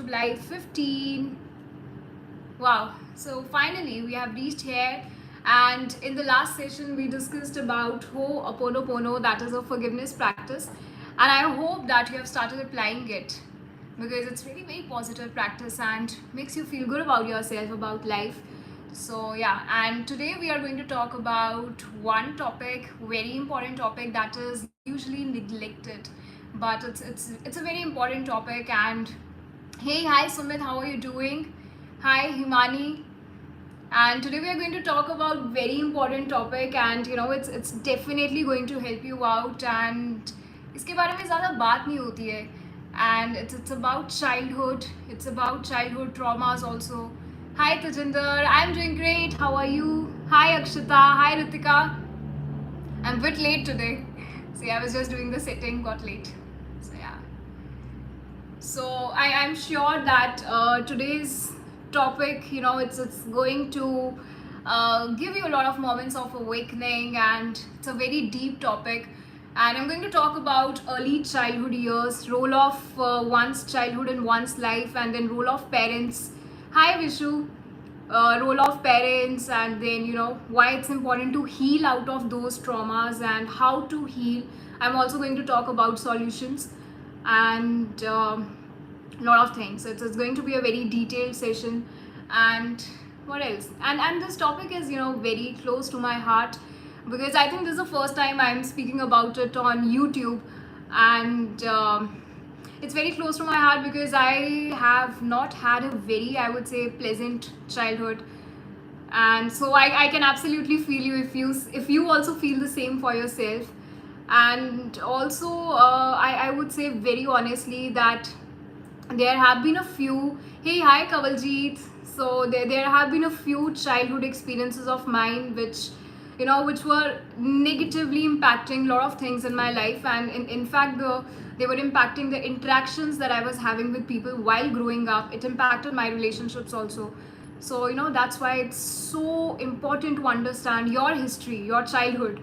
YouTube Live 15. Wow, so finally we have reached here, and in the last session we discussed about Ho'oponopono, that is a forgiveness practice, and I hope that you have started applying it because it's really very positive practice and makes you feel good about yourself, about life. So yeah, and today we are going to talk about one topic, very important topic that is usually neglected, but it's a very important topic. And hey, hi Sumit, how are you doing? Hi Himani. And today we are going to talk about very important topic, and it's definitely going to help you out, and इसके बारे में ज़्यादा बात नहीं होती है, and it's about childhood, it's about childhood traumas also. Hi Tajinder, I'm doing great. How are you? Hi Akshita, hi Ritika. I'm a bit late today. See, I was just doing the setting, got late. So yeah. So I'm sure that today's topic, it's going to give you a lot of moments of awakening, and it's a very deep topic. And I'm going to talk about early childhood years, role of one's childhood in one's life, and then role of parents. Hi Vishu. Role of parents, and then why it's important to heal out of those traumas and how to heal. I'm also going to talk about solutions and a lot of things. It's going to be a very detailed session. And what else? And this topic is very close to my heart because I think this is the first time I'm speaking about it on YouTube, and it's very close to my heart because I have not had a very, I would say, pleasant childhood, and so I can absolutely feel you if you also feel the same for yourself. And also I would say very honestly that there have been a few, hey hi Kavaljeet, so there have been a few childhood experiences of mine which were negatively impacting a lot of things in my life, and in fact they were impacting the interactions that I was having with people while growing up. It impacted my relationships also. So that's why it's so important to understand your history, your childhood.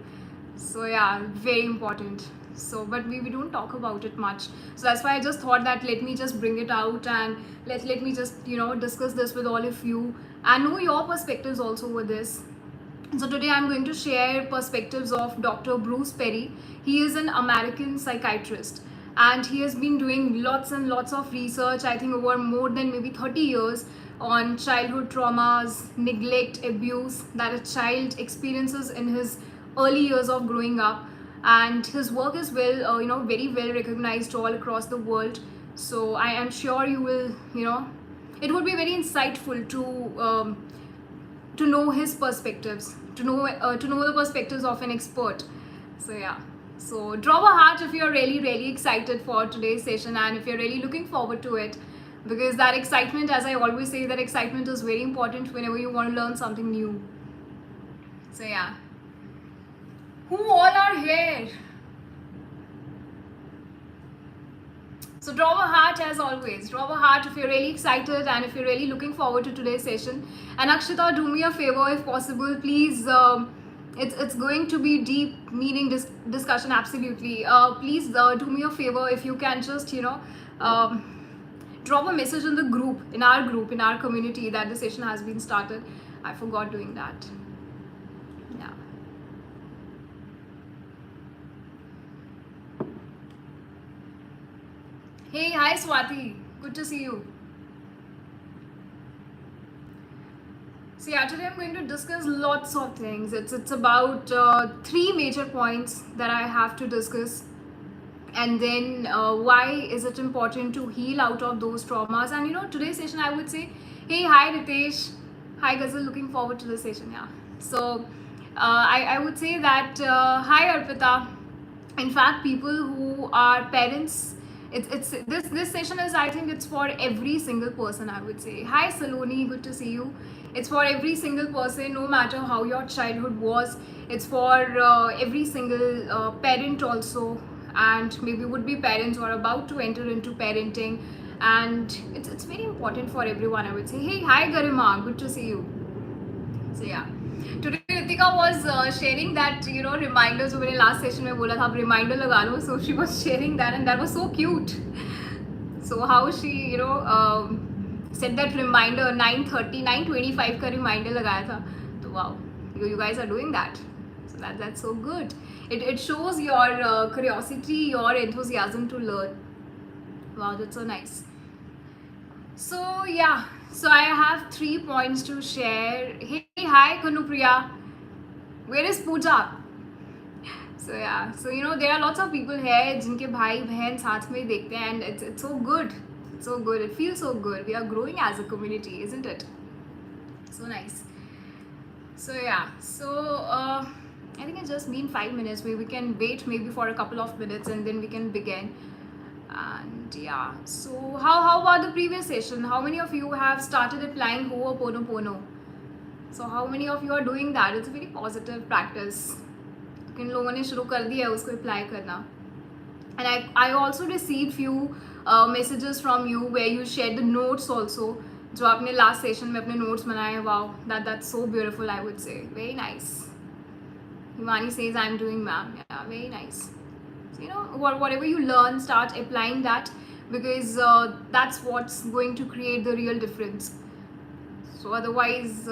So yeah, very important. So but we don't talk about it much, so that's why I just thought that let me just bring it out, and let me just discuss this with all of you and know your perspectives also with this. So today I'm going to share perspectives of Dr. Bruce Perry. He is an American psychiatrist, and he has been doing lots and lots of research, I think over more than maybe 30 years, on childhood traumas, neglect, abuse that a child experiences in his early years of growing up. And his work is very well recognized all across the world. So I am sure you will, it would be very insightful to know his perspectives, to know the perspectives of an expert. So yeah, so drop a heart if you're really excited for today's session, and if you're really looking forward to it, because that excitement, as I always say, that excitement is very important whenever you want to learn something new. So yeah, who all are here? So drop a heart as always. Drop a heart if you're really excited and if you're really looking forward to today's session. And Akshita, do me a favor if possible, please. It's going to be deep meaning discussion, absolutely. Please do me a favor if you can just drop a message in the group, in our community, that the session has been started. I forgot doing that. Yeah. Hey, hi Swati, good to see you. So yeah, today I'm going to discuss lots of things. It's about 3 major points that I have to discuss, and then why is it important to heal out of those traumas. And today's session I would say, hey, hi Ritesh, hi Gazal, looking forward to the session. Yeah, so I would say that hi Arpita. In fact, people who are parents, it's this session is, I think it's for every single person, I would say. Hi Saloni, good to see you. It's for every single person, no matter how your childhood was. It's for every single parent also, and maybe would be parents or about to enter into parenting, and it's very important for everyone, I would say. Hey, hi Garima, good to see you. So yeah, today Ritika was sharing that reminders. मैंने last session में बोला था आप reminder लगा लो, so she was sharing that, and that was so cute. So how she, set that reminder 9:30, 9:25 का reminder लगाया था. So wow, you guys are doing that. So that's so good. It shows your curiosity, your enthusiasm to learn. Wow, that's so nice. So yeah, so I have 3 points to share. Hey, hi Kanupriya. Where is Pooja? So yeah, so there are lots of people here जिनके भाई बहन साथ में देखते हैं, and it's so good. It's so good. It feels so good. We are growing as a community, isn't it? So nice. So yeah, so I think it's just been 5 minutes. Maybe we can wait maybe for a couple of minutes and then we can begin. And yeah, so how about the previous session? How many of you have started applying Ho'oponopono? So how many of you are doing that? It's a very positive practice. किन लोगों ने शुरू कर दिया है उसको apply करना. And I also received few messages from you where you shared the notes also, जो आपने last session में अपने notes बनाए. Wow, that's so beautiful, I would say. Very nice. Himani says I'm doing, ma'am. Yeah, very nice. So, whatever you learn, start applying that, because that's what's going to create the real difference. So otherwise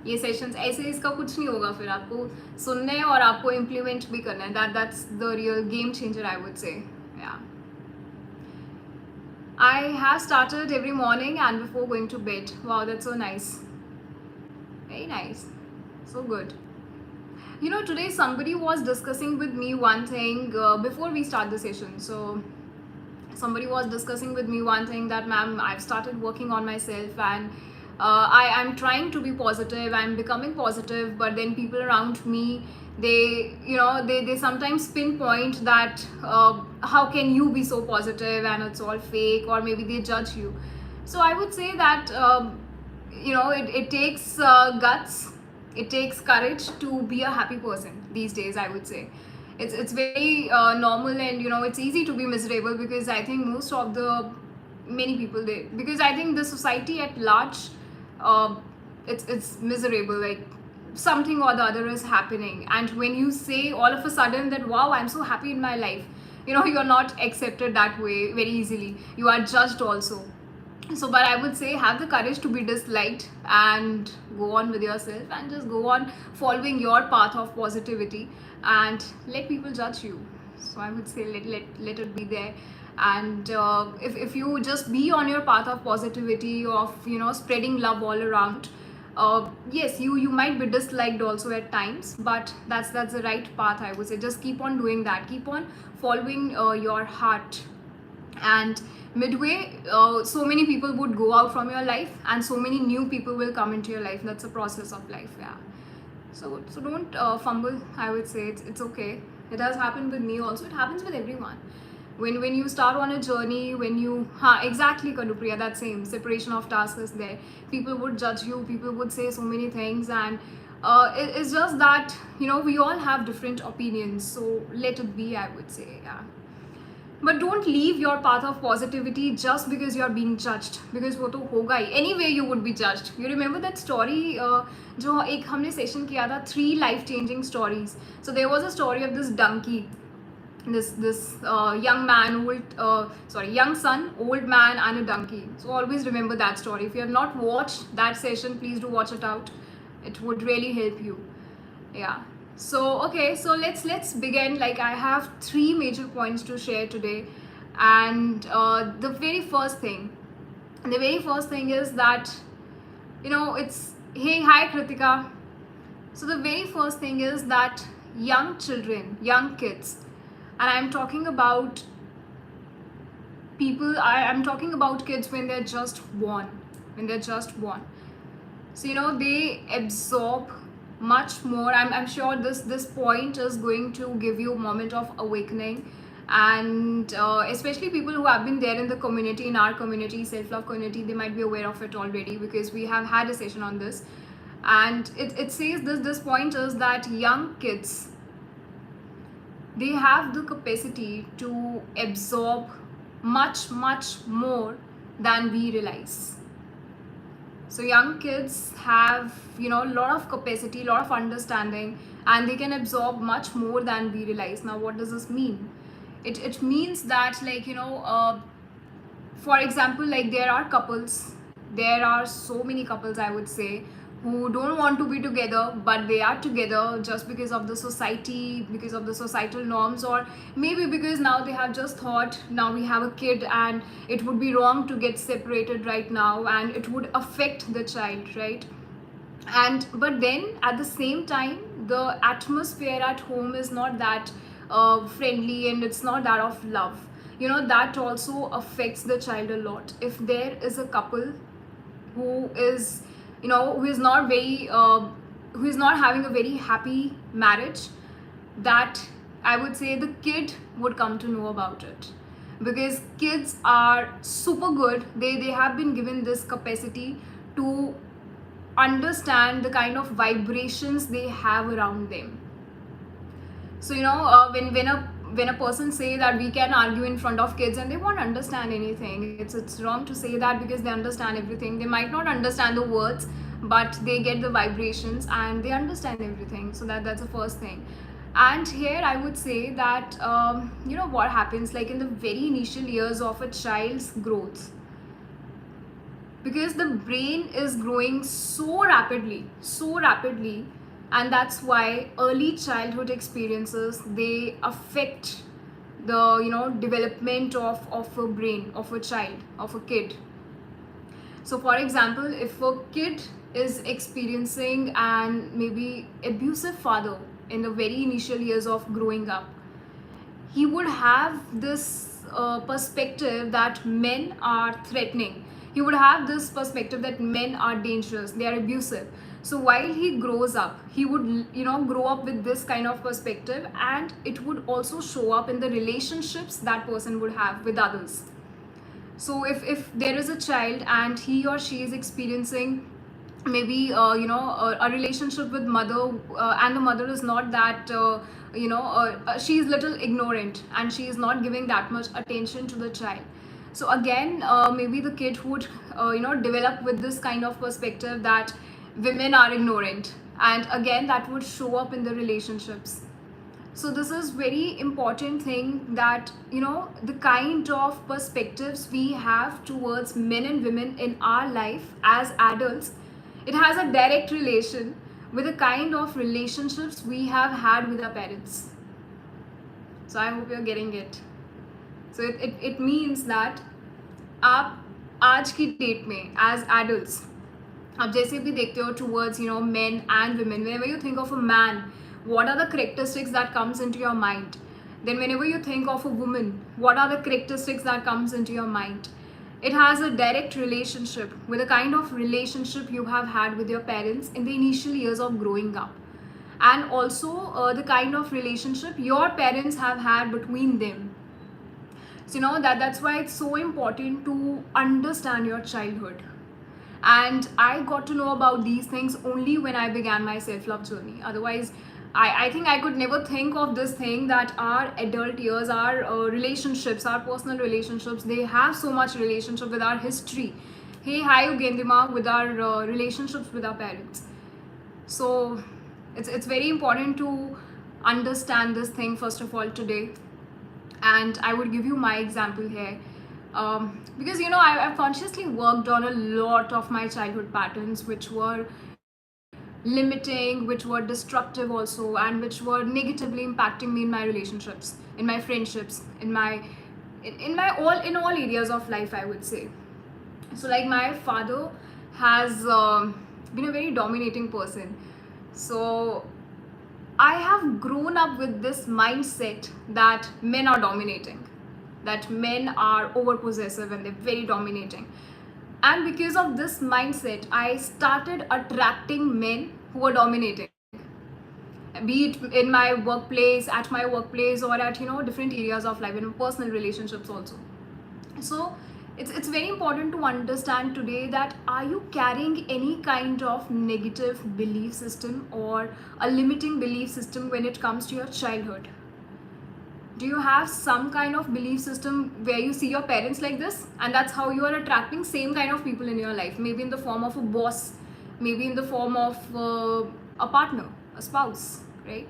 ये sessions ऐसे इसका कुछ नहीं होगा. फिर आपको सुनना है और आपको इम्प्लीमेंट भी करना है. That's the real game changer, I would say. या I have started every morning and before going to bed. Wow, that's so nice. Very nice. So good. Today somebody was discussing with me one thing before we start the session. So somebody was discussing with me one thing that, ma'am, I've started working on myself and I'm trying to be positive, I'm becoming positive, but then people around me, they sometimes pinpoint that how can you be so positive and it's all fake, or maybe they judge you. So I would say that it takes guts, it takes courage to be a happy person these days, I would say. It's very normal, and it's easy to be miserable, because I think most of the many people, because I think the society at large, it's miserable, like something or the other is happening, and when you say all of a sudden that, wow, I'm so happy in my life, you're not accepted that way very easily. You are judged also. So but I would say, have the courage to be disliked and go on with yourself and just go on following your path of positivity, and let people judge you. So I would say let it be there. And if you just be on your path of positivity, of spreading love all around, yes, you might be disliked also at times, but that's the right path, I would say. Just keep on doing that, keep on following your heart, and midway so many people would go out from your life, and so many new people will come into your life. That's a process of life. Yeah, so don't fumble, I would say. It's okay. It has happened with me also. It happens with everyone. When you start on a journey, when you exactly, Kanupriya, that same separation of tasks is there. People would judge you, people would say so many things, and it's just that we all have different opinions, so let it be, I would say. Yeah, but don't leave your path of positivity just because you are being judged, because वो तो होगा ही. Anyway you would be judged. You remember that story जो एक हमने session किया था, 3 life changing stories. So there was a story of this donkey, this young son, old man, and a donkey. So always remember that story. If you have not watched that session, please do watch it out. It would really help you. Yeah. So okay, so let's begin. Like, I have 3 major points to share today, and the very first thing is that it's, hey, hi Kritika. So the very first thing is that young children, young kids, and I'm talking about people, I'm talking about kids when they're just born. So they absorb much more. I'm sure this point is going to give you a moment of awakening, and especially people who have been there in the community, in our community, self-love community, they might be aware of it already, because we have had a session on this. And it says this point is that young kids, they have the capacity to absorb much more than we realize. So young kids have a lot of capacity, a lot of understanding, and they can absorb much more than we realize. Now what does this mean? It means that, like, For example, like there are so many couples, I would say, who don't want to be together, but they are together just because of the society, because of the societal norms, or maybe because now they have just thought, now we have a kid and it would be wrong to get separated right now and it would affect the child, right? And but then at the same time, the atmosphere at home is not that friendly, and it's not that of love. That also affects the child a lot. If there is a couple who is who is not very who is not having a very happy marriage, that I would say the kid would come to know about it, because kids are super good. They have been given this capacity to understand the kind of vibrations they have around them. So when a person say that we can argue in front of kids and they won't understand anything, it's wrong to say that, because they understand everything. They might not understand the words, but they get the vibrations and they understand everything. So that's the first thing. And here I would say that what happens, like in the very initial years of a child's growth, because the brain is growing so rapidly, and that's why early childhood experiences, they affect the development of a brain of a child, of a kid. So for example, if a kid is experiencing an maybe abusive father in the very initial years of growing up, he would have this perspective that men are threatening. He would have this perspective that men are dangerous, they are abusive. So while he grows up, he would grow up with this kind of perspective, and it would also show up in the relationships that person would have with others. So if there is a child and he or she is experiencing maybe a relationship with mother, and the mother is not that she is little ignorant and she is not giving that much attention to the child. So again, maybe the kid would develop with this kind of perspective that women are ignorant, and again that would show up in the relationships. So this is very important thing, that the kind of perspectives we have towards men and women in our life as adults, it has a direct relation with the kind of relationships we have had with our parents. So I hope you're getting it. So it means that आप आज की date में as adults, आप जैसे भी देखते हो towards men and women, whenever you think of a man, what are the characteristics that comes into your mind? Then whenever you think of a woman, what are the characteristics that comes into your mind? It has a direct relationship with the kind of relationship you have had with your parents in the initial years of growing up, and also the kind of relationship your parents have had between them. So that's why it's so important to understand your childhood. And I got to know about these things only when I began my self-love journey. Otherwise, I think I could never think of this thing, that our adult years, our relationships, our personal relationships, they have so much relationship with our history. Hey, hi Ugendima, with our relationships with our parents. So it's very important to understand this thing first of all today. And I would give you my example here. Because I've consciously worked on a lot of my childhood patterns, which were limiting, which were destructive also, and which were negatively impacting me in my relationships, in my friendships, in all areas of life, I would say. So like my father has been a very dominating person. So I have grown up with this mindset that men are dominating, that men are over possessive and they're very dominating. And because of this mindset, I started attracting men who are dominating, be it in my workplace, at my workplace, or at different areas of life, in personal relationships also. So it's very important to understand today that, are you carrying any kind of negative belief system or a limiting belief system when it comes to your childhood? Do you have some kind of belief system where you see your parents like this, and that's how you are attracting same kind of people in your life, maybe in the form of a boss, maybe in the form of a partner, a spouse, right?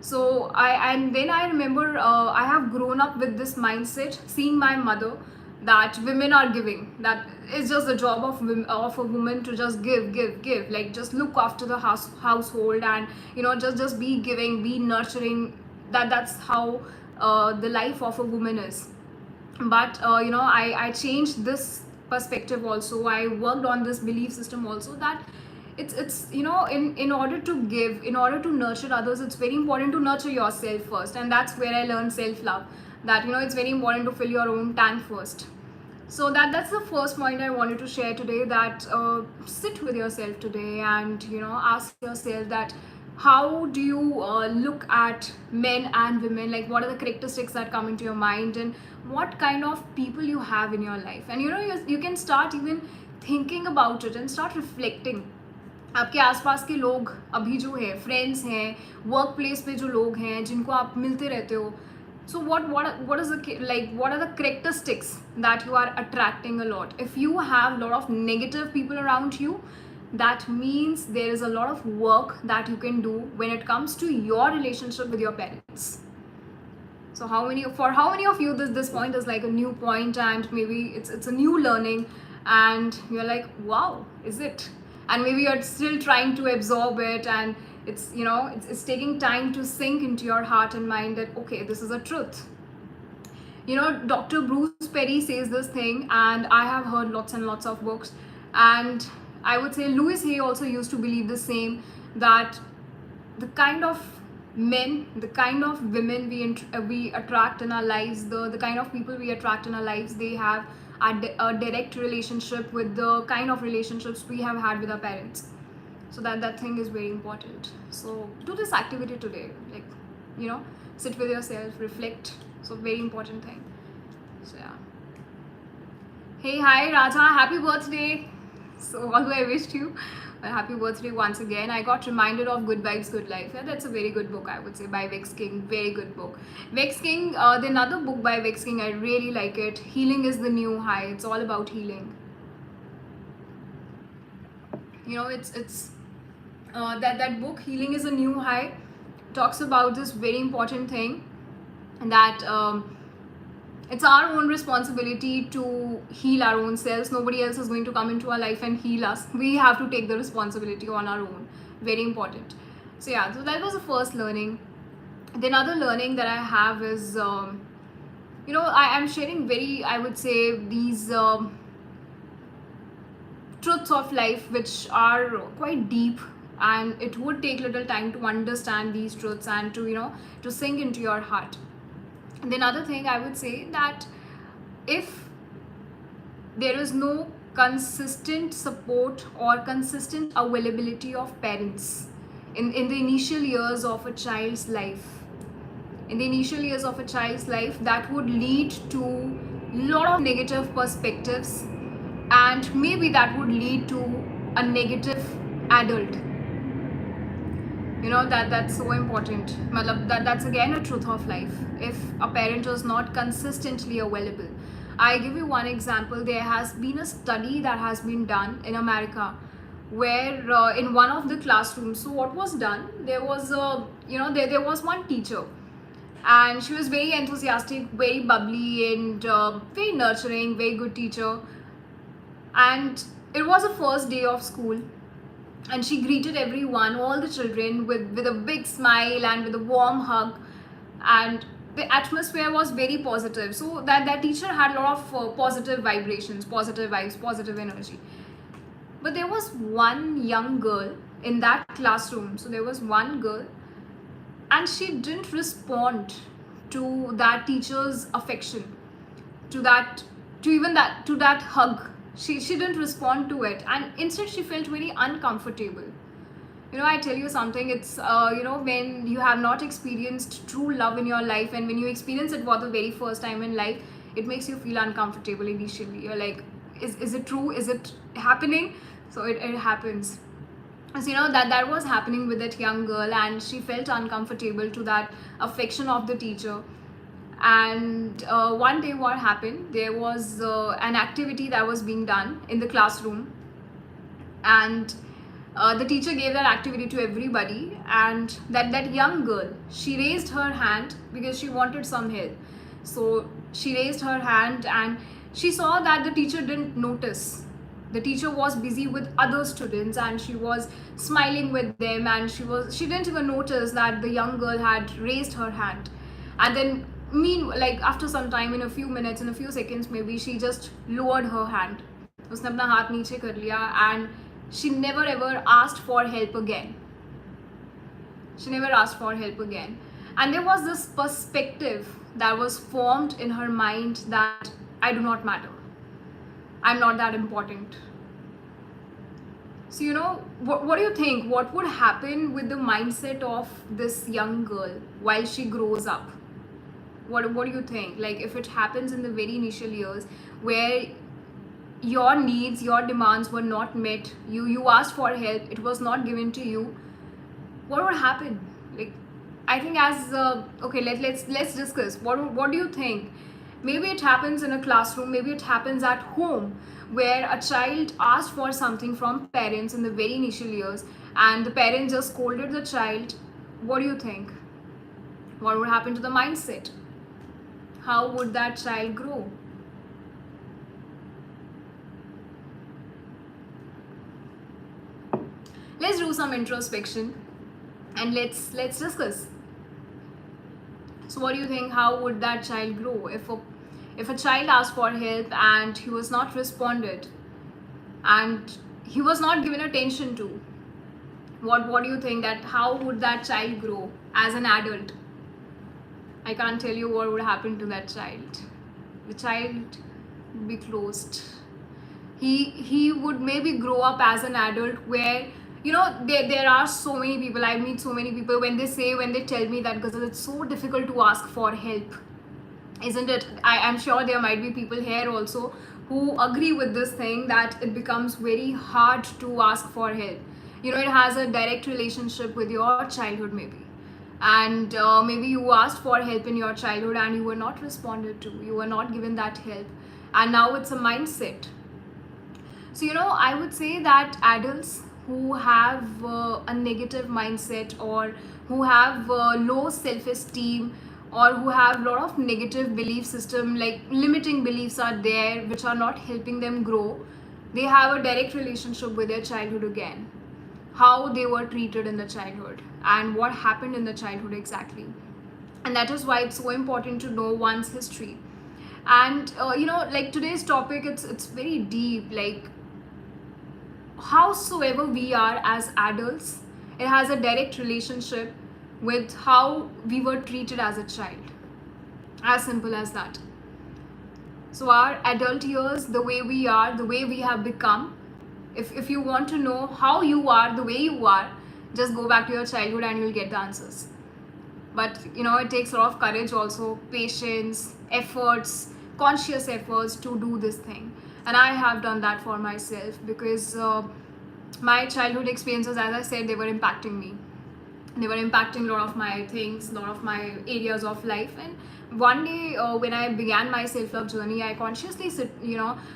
So then I remember I have grown up with this mindset, seeing my mother that women are giving, that it's just the job of of a woman to just give, like just look after the household, and just be giving, be nurturing. That's how the life of a woman is. But I changed this perspective also. I worked on this belief system also, that it's in order to give, in order to nurture others, it's very important to nurture yourself first. And that's where I learned self love, that it's very important to fill your own tank first. So that's the first point I wanted to share today, that sit with yourself today and ask yourself that how do you look at men and women, like what are the characteristics that come into your mind, and what kind of people you have in your life. And you can start even thinking about it and start reflecting. आपके आसपास के लोग अभी जो है, friends हैं, work place पे जो लोग हैं जिनको आप मिलते रहते हो, so what is the, like, what are the characteristics that you are attracting a lot? If you have a lot of negative people around you, that means there is a lot of work that you can do when it comes to your relationship with your parents. So how many of you this point is like a new point, and maybe it's a new learning, and you're like, wow, is it? And maybe you're still trying to absorb it, and it's it's taking time to sink into your heart and mind that okay, this is a truth. Dr. Bruce Perry says this thing, and I have heard lots and lots of books, and I would say Louis Hay also used to believe the same, that the kind of men, the kind of women we attract in our lives, the kind of people we attract in our lives, they have a direct relationship with the kind of relationships we have had with our parents. So that thing is very important. So do this activity today, like sit with yourself, reflect. So very important thing. So yeah. Hey, hi Raja, happy birthday. So although I wished you a happy birthday once again, I got reminded of Good Vibes, Good Life. Yeah, that's a very good book, I would say, by Vex King. Very good book. Vex King, the another book by Vex King, I really like it. Healing is the New High. It's all about healing. It's that book, Healing is a New High, talks about this very important thing, that it's our own responsibility to heal our own selves. Nobody else is going to come into our life and heal us. We have to take the responsibility on our own. Very important. So yeah, so that was the first learning. The another learning that I have is I am sharing very, I would say, these truths of life which are quite deep, and it would take little time to understand these truths and to sink into your heart. And another thing I would say, that if there is no consistent support or consistent availability of parents in the initial years of a child's life, that would lead to a lot of negative perspectives, and maybe that would lead to a negative adult. That's so important. That's again a truth of life. If a parent is not consistently available, I give you one example. There has been a study that has been done in America, where in one of the classrooms, so what was done, there was there was one teacher, and she was very enthusiastic, very bubbly, and very nurturing, very good teacher. And it was the first day of school, and she greeted everyone, all the children, with a big smile and with a warm hug, and the atmosphere was very positive. So that teacher had a lot of positive vibrations, positive vibes, positive energy. But there was one young girl in that classroom. So there was one girl, and she didn't respond to that teacher's affection, to that hug. She didn't respond to it, and instead she felt very uncomfortable. I tell you something, it's when you have not experienced true love in your life, and when you experience it for the very first time in life, it makes you feel uncomfortable initially. You're like, is it true? Is it happening? So it happens. So that was happening with that young girl, and she felt uncomfortable to that affection of the teacher. And one day what happened, there was an activity that was being done in the classroom, and the teacher gave that activity to everybody, and that young girl, she raised her hand because she wanted some help. So she raised her hand, and She saw that the teacher didn't notice. The teacher was busy with other students and she was smiling with them, and she didn't even notice that the young girl had raised her hand. And then like after some time, in a few minutes, in a few seconds maybe, she just lowered her hand. उसने अपना हाथ नीचे कर लिया, and she never ever asked for help again. She never asked for help again. And there was this perspective that was formed in her mind that I do not matter. I'm not that important. So, what do you think? What would happen with the mindset of this young girl while she grows up? What do you think? Like, if it happens in the very initial years where your needs, your demands were not met, you asked for help, it was not given to you, what would happen? Like, I think as okay, let's discuss. What do you think? Maybe it happens in a classroom, maybe it happens at home, where a child asked for something from parents in the very initial years and the parent just scolded the child. What do you think? What would happen to the mindset? How would that child grow? Let's do some introspection and let's discuss. So what do you think? How would that child grow if a child asked for help and he was not responded and he was not given attention to? What do you think, that how would that child grow as an adult? I can't tell you what would happen to that child. The child would be closed. He would maybe grow up as an adult where, there are so many people, I meet so many people, when they tell me that, Gazal, it's so difficult to ask for help, isn't it? I'm sure there might be people here also who agree with this thing, that it becomes very hard to ask for help. It has a direct relationship with your childhood maybe. And maybe you asked for help in your childhood and you were not responded to, you were not given that help, and now it's a mindset. So, I would say that adults who have a negative mindset, or who have low self-esteem, or who have a lot of negative belief system, like limiting beliefs are there which are not helping them grow, they have a direct relationship with their childhood again. How they were treated in the childhood and what happened in the childhood exactly. And that is why it's so important to know one's history. And like today's topic, it's very deep. Like, howsoever we are as adults, it has a direct relationship with how we were treated as a child. As simple as that. So our adult years, the way we are, the way we have become, if you want to know how you are, the way you are, just go back to your childhood and you'll get the answers. But it takes a lot of courage also, patience, efforts, conscious efforts to do this thing. And I have done that for myself, because my childhood experiences, as I said, they were impacting me. They were impacting a lot of my things, a lot of my areas of life. And one day when I began my self-love journey, I consciously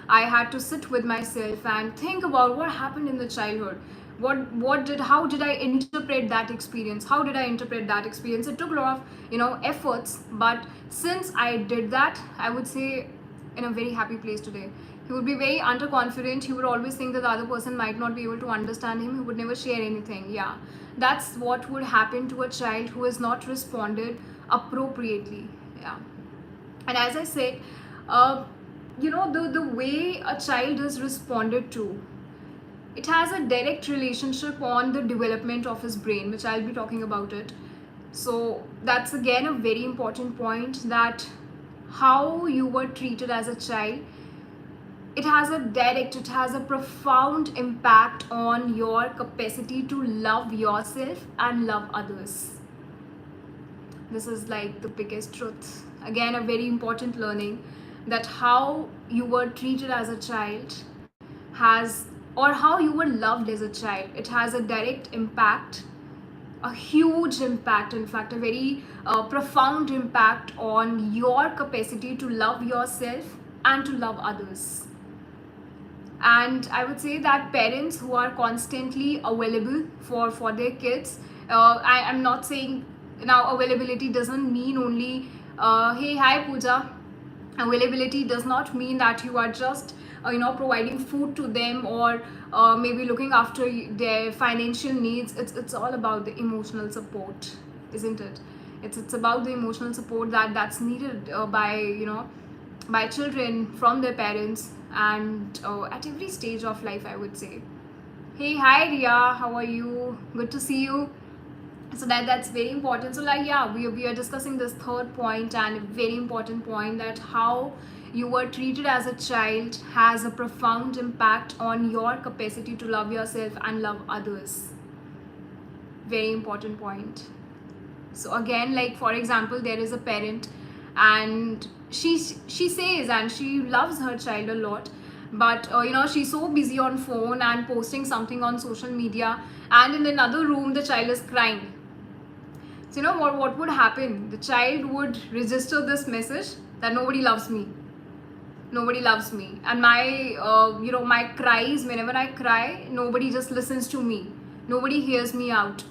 I had to sit with myself and think about what happened in the childhood. How did I interpret that experience? How did I interpret that experience? It took a lot of efforts, but since I did that, I would say in a very happy place today. He would be very underconfident. He would always think that the other person might not be able to understand him. He would never share anything. Yeah, that's what would happen to a child who has not responded appropriately. Yeah. And as I said, the way a child is responded to, it has a direct relationship on the development of his brain, which I'll be talking about it. So that's again a very important point, that how you were treated as a child, it has a profound impact on your capacity to love yourself and love others. This is like the biggest truth. Again, a very important learning, that how you were treated as a child or how you were loved as a child, it has a direct impact, a huge impact, in fact, a very profound impact on your capacity to love yourself and to love others. And I would say that parents who are constantly available for their kids, I'm not saying now availability doesn't mean only hey, hi Pooja, Availability does not mean that you are just providing food to them, or maybe looking after their financial needs. It's all about the emotional support, isn't it? It's about the emotional support that's needed by children from their parents, and at every stage of life, I would say. Hey, hi Ria, how are you? Good to see you. So that's very important. So like, yeah, we are discussing this third point, and a very important point, that how you were treated as a child has a profound impact on your capacity to love yourself and love others. Very important point. So again, like for example, there is a parent, and she says and she loves her child a lot, but she's so busy on phone and posting something on social media, and in another room the child is crying. So what would happen? The child would register this message that nobody loves me. Nobody loves me. And my cries, whenever I cry, nobody just listens to me. Nobody hears me out.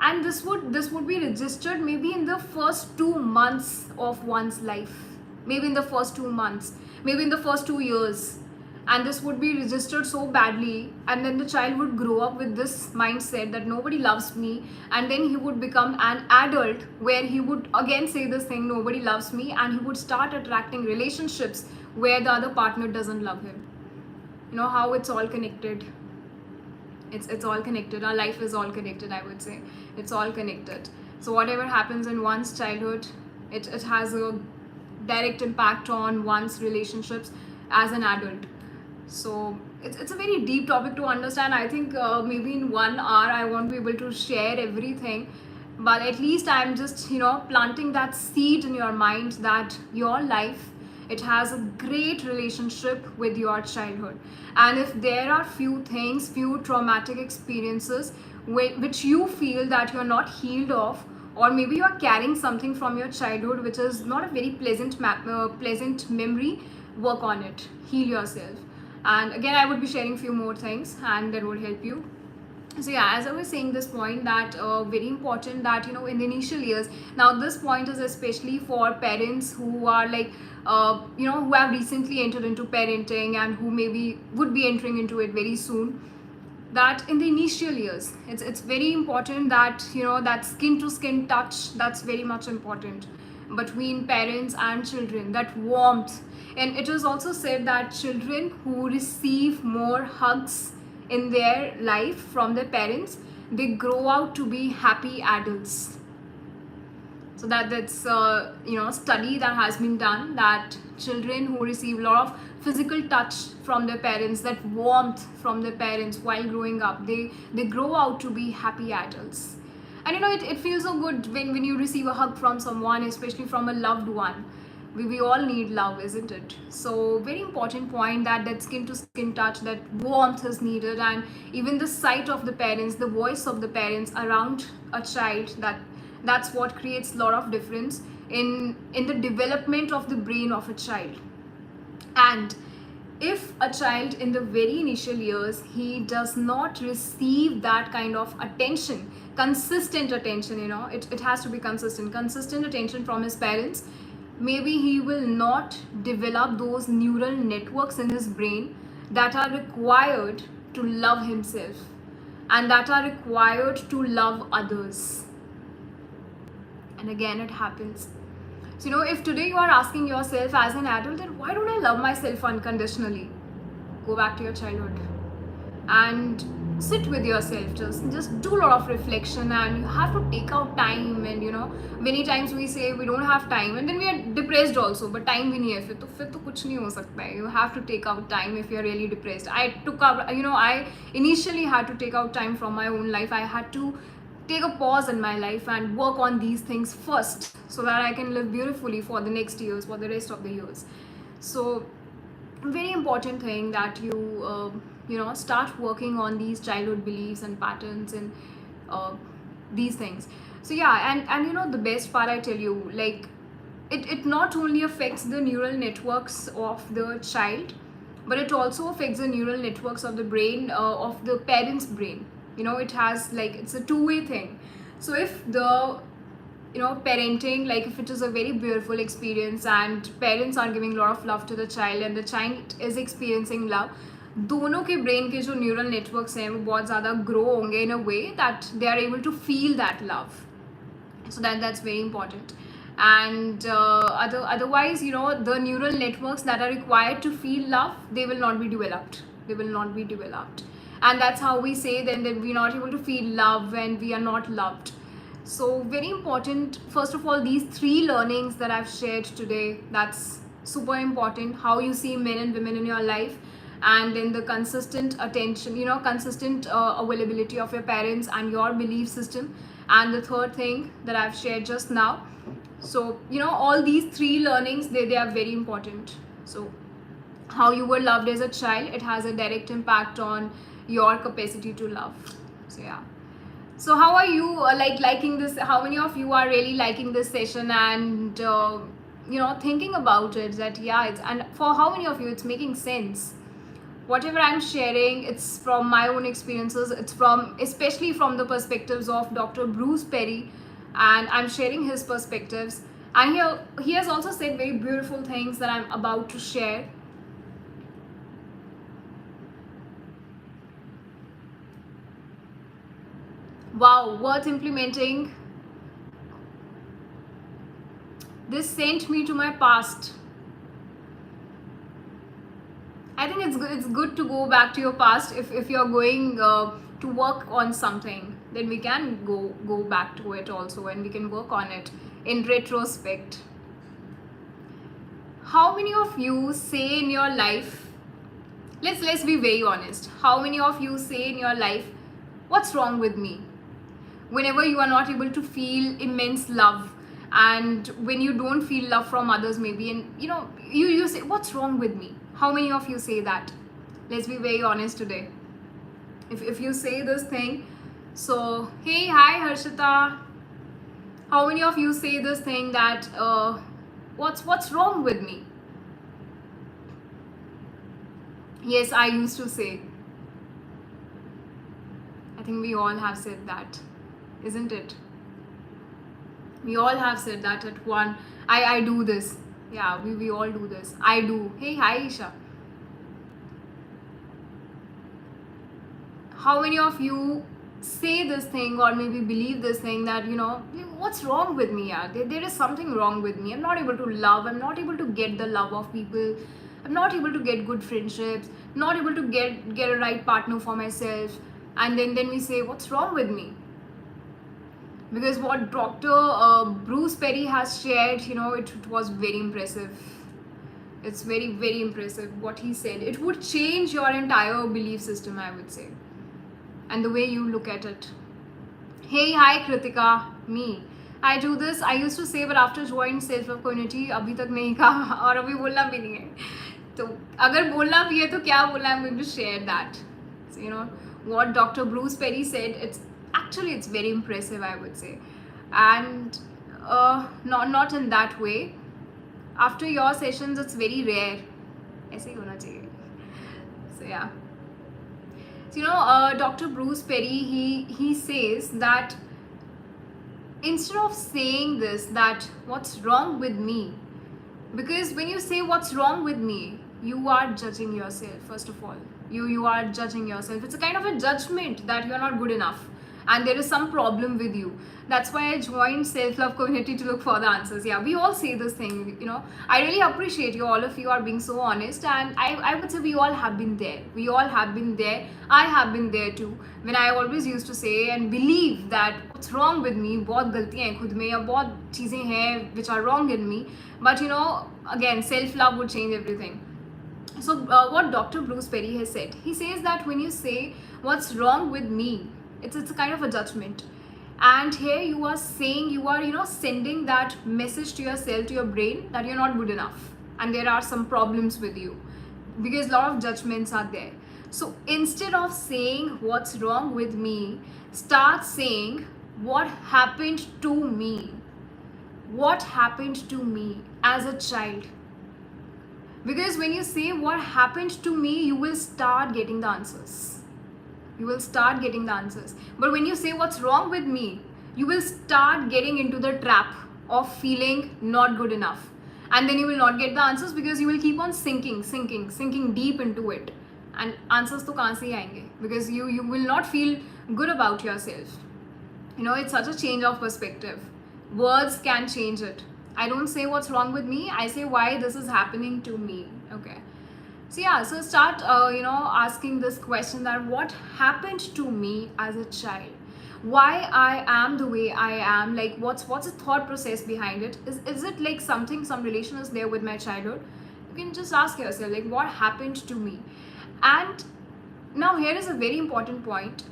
And this would be registered maybe in the first 2 months of one's life. Maybe in the first 2 months. Maybe in the first 2 years. And this would be registered so badly, and then the child would grow up with this mindset that nobody loves me, and then he would become an adult where he would again say this thing, nobody loves me, and he would start attracting relationships where the other partner doesn't love him. You know how it's all connected. It's all connected. Our life is all connected, I would say. It's all connected. So whatever happens in one's childhood, it has a direct impact on one's relationships as an adult. So it's a very deep topic to understand. I think maybe in 1 hour I won't be able to share everything, but at least I'm just planting that seed in your mind that your life, it has a great relationship with your childhood. And if there are few traumatic experiences which you feel that you're not healed of, or maybe you're carrying something from your childhood which is not a very pleasant memory, work on it, heal yourself. And again, I would be sharing few more things, and that would help you. So yeah, as I was saying this point, that very important that in the initial years. Now this point is especially for parents who are like who have recently entered into parenting, and who maybe would be entering into it very soon. That in the initial years, it's very important that that skin to skin touch, that's very much important between parents and children, that warmth. And it is also said that children who receive more hugs in their life from their parents, they grow out to be happy adults. So that's study that has been done, that children who receive a lot of physical touch from their parents, that warmth from their parents while growing up, they grow out to be happy adults. And it feels so good when you receive a hug from someone, especially from a loved one. We all need love, isn't it? So very important point, that skin to skin touch, that warmth is needed. And even the sight of the parents, the voice of the parents around a child, that's what creates a lot of difference in the development of the brain of a child. And if a child in the very initial years, he does not receive that kind of attention, consistent attention, it has to be consistent attention from his parents, maybe he will not develop those neural networks in his brain that are required to love himself, and that are required to love others. And again, it happens. So if today you are asking yourself as an adult, then why don't I love myself unconditionally? Go back to your childhood and sit with yourself, just do a lot of reflection. And you have to take out time. And many times we say we don't have time, and then we are depressed also, but time bhi nahi hai, फिर तो कुछ नहीं हो सकता है. You have to take out time if you're really depressed. I initially had to take out time from my own life. I had to take a pause in my life and work on these things first, so that I can live beautifully for the next years, for the rest of the years. So very important thing that you start working on these childhood beliefs and patterns, and these things. So yeah, and the best part, I tell you, like it not only affects the neural networks of the child, but it also affects the neural networks of the brain, of the parent's brain. It has, like, it's a two-way thing. So if the parenting, like if it is a very beautiful experience and parents are giving a lot of love to the child and the child is experiencing love, दोनों के brain के जो neural networks हैं वो बहुत ज़्यादा grow होंगे in a way that they are able to feel that love. So that's very important. And otherwise, the neural networks that are required to feel love, they will not be developed. And that's how we say then that we're not able to feel love when we are not loved. So very important, first of all, these 3 learnings that I've shared today, that's super important. How you see men and women in your life, and then the consistent attention, consistent availability of your parents and your belief system. And the third thing that I've shared just now. So all these 3 learnings, they are very important. So how you were loved as a child, it has a direct impact on your capacity to love. So yeah. So how are you liking this? How many of you are really liking this session and thinking about it, that and for how many of you it's making sense? Whatever I'm sharing, it's from my own experiences. It's especially from the perspectives of Dr. Bruce Perry, and I'm sharing his perspectives. And he has also said very beautiful things that I'm about to share. Wow, worth implementing. This sent me to my past. I think it's good to go back to your past. If you're going to work on something, then we can go back to it also, and we can work on it in retrospect. How many of you say in your life, let's be very honest, how many of you say in your life, what's wrong with me? Whenever you are not able to feel immense love, and when you don't feel love from others maybe, and you say, what's wrong with me? How many of you say that? Let's be very honest today. If you say this thing, so hey, hi Harshita, how many of you say this thing that what's wrong with me? Yes, I used to say. I think we all have said that, isn't it? We all have said that at one. I do this. Yeah, we all do this. I do. Hey, hi Isha. How many of you say this thing, or maybe believe this thing, that what's wrong with me? Yeah, there is something wrong with me. I'm not able to love. I'm not able to get the love of people. I'm not able to get good friendships. Not able to get a right partner for myself. And then we say, what's wrong with me? Because what Dr. Bruce Perry has shared, it was very impressive. It's very, very impressive what he said. It would change your entire belief system, I would say, and the way you look at it. Hey, hi Kritika, me. I do this. I used to say, but after joining self-love community, अभी तक नहीं कहा और अभी बोलना भी नहीं है. तो अगर बोलना भी है तो क्या बोलना? I'm going to share that. So, what Dr. Bruce Perry said, it's very impressive, I would say. And not in that way. After your sessions, it's very rare. ऐसे ही होना चाहिए. So yeah. So Dr. Bruce Perry, he says that instead of saying this, that what's wrong with me, because when you say what's wrong with me, you are judging yourself. First of all, you are judging yourself. It's a kind of a judgment that you're not good enough, and there is some problem with you. That's why I joined self-love community to look for the answers. Yeah, we all say this thing, I really appreciate you, all of you are being so honest, and I would say we all have been there. We all have been there. I have been there too, when I always used to say and believe that what's wrong with me, बहुत गलतियाँ हैं खुद में, या बहुत चीज़ें हैं which are wrong in me. But again, self-love would change everything. So what Dr. Bruce Perry has said, he says that when you say what's wrong with me, it's a kind of a judgment. And here you are saying, you are sending that message to yourself, to your brain, that you're not good enough and there are some problems with you, because a lot of judgments are there. So instead of saying what's wrong with me, start saying what happened to me. What happened to me as a child? Because when you say what happened to me, you will start getting the answers. You will start getting the answers. But when you say what's wrong with me, you will start getting into the trap of feeling not good enough, and then you will not get the answers because you will keep on sinking deep into it, and answers to kahan se hi aayenge, because you will not feel good about yourself. It's such a change of perspective. Words can change it. I don't say what's wrong with me, I say why this is happening to me. Okay, so yeah, so start asking this question, that what happened to me as a child, why I am the way I am, like what's the thought process behind it. Is it like some relation is there with my childhood? You can just ask yourself, like, what happened to me. And now here is a very important point.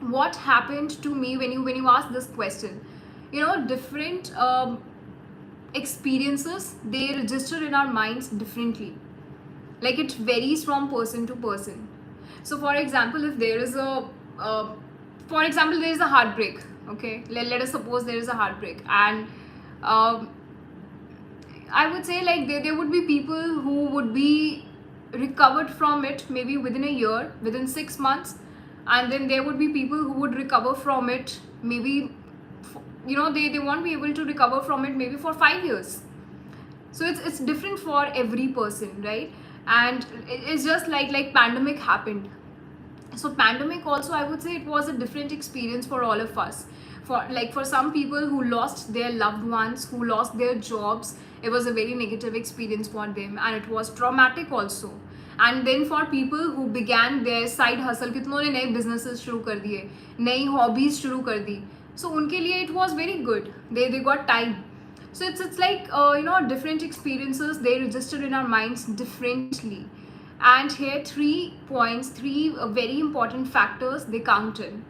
What happened to me, when you ask this question, different experiences, they register in our minds differently. Like, it varies from person to person. So for example, if there is a heartbreak. Okay, let us suppose there is a heartbreak, and I would say, like, there would be people who would be recovered from it maybe within a year, within 6 months, and then there would be people who would recover from it maybe, they won't be able to recover from it maybe for 5 years. So it's different for every person, right? And it's just like pandemic happened. So pandemic also, I would say, it was a different experience for all of us. For some people who lost their loved ones, who lost their jobs, it was a very negative experience for them, and it was traumatic also. And then for people who began their side hustle, कितनों ने नए businesses शुरू कर दिए, नई hobbies शुरू कर दी, so उनके लिए it was very good. They got time. So it's like different experiences, they register in our minds differently. And here 3 points, 3 very important factors they count in.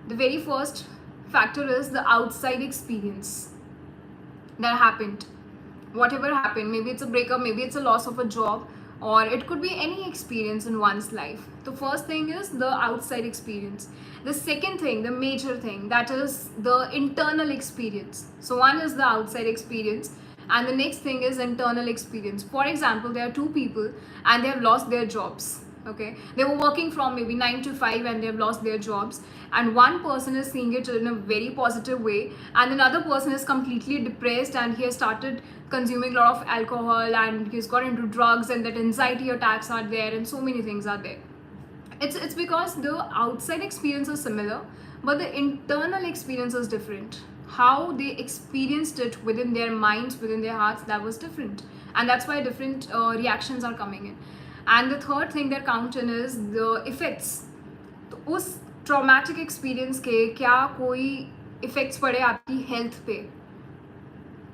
The very first factor is the outside experience that happened. Whatever happened, maybe it's a breakup, maybe it's a loss of a job, or it could be any experience in one's life. The first thing is the outside experience. The second thing, the major thing, that is the internal experience. So one is the outside experience, and the next thing is internal experience. For example, there are 2 people and they have lost their jobs. Okay, they were working from maybe 9 to 5 and they have lost their jobs, and one person is seeing it in a very positive way, and another person is completely depressed and he has started consuming a lot of alcohol and he's got into drugs, and that anxiety attacks are there, and so many things are there. It's because the outside experience is similar, but the internal experience is different. How they experienced it within their minds, within their hearts, that was different, and that's why different reactions are coming in. And the third thing that counts in is the effects. तो उस traumatic experience के क्या कोई effects पड़े आपकी health पे,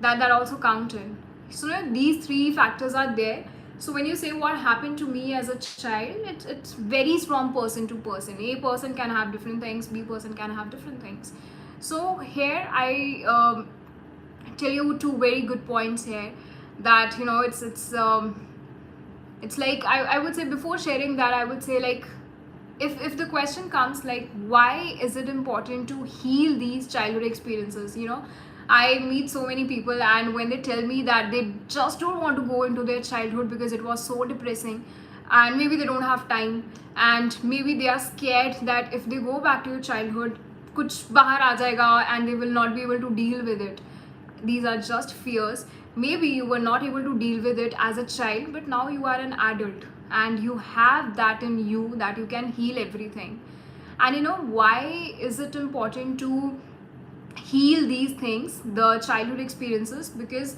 that also count in. So these 3 factors are there. So when you say what happened to me as a child, it varies from person to person. A person can have different things, B person can have different things. So here I tell you 2 very good points here, that it's like, I would say, before sharing that, I would say, like, if the question comes like, why is it important to heal these childhood experiences, I meet so many people, and when they tell me that they just don't want to go into their childhood because it was so depressing, and maybe they don't have time, and maybe they are scared that if they go back to your childhood, kuch bahar aa jayega and they will not be able to deal with it. These are just fears. Maybe you were not able to deal with it as a child, but now you are an adult and you have that in you, that you can heal everything. And why is it important to heal these things, the childhood experiences? Because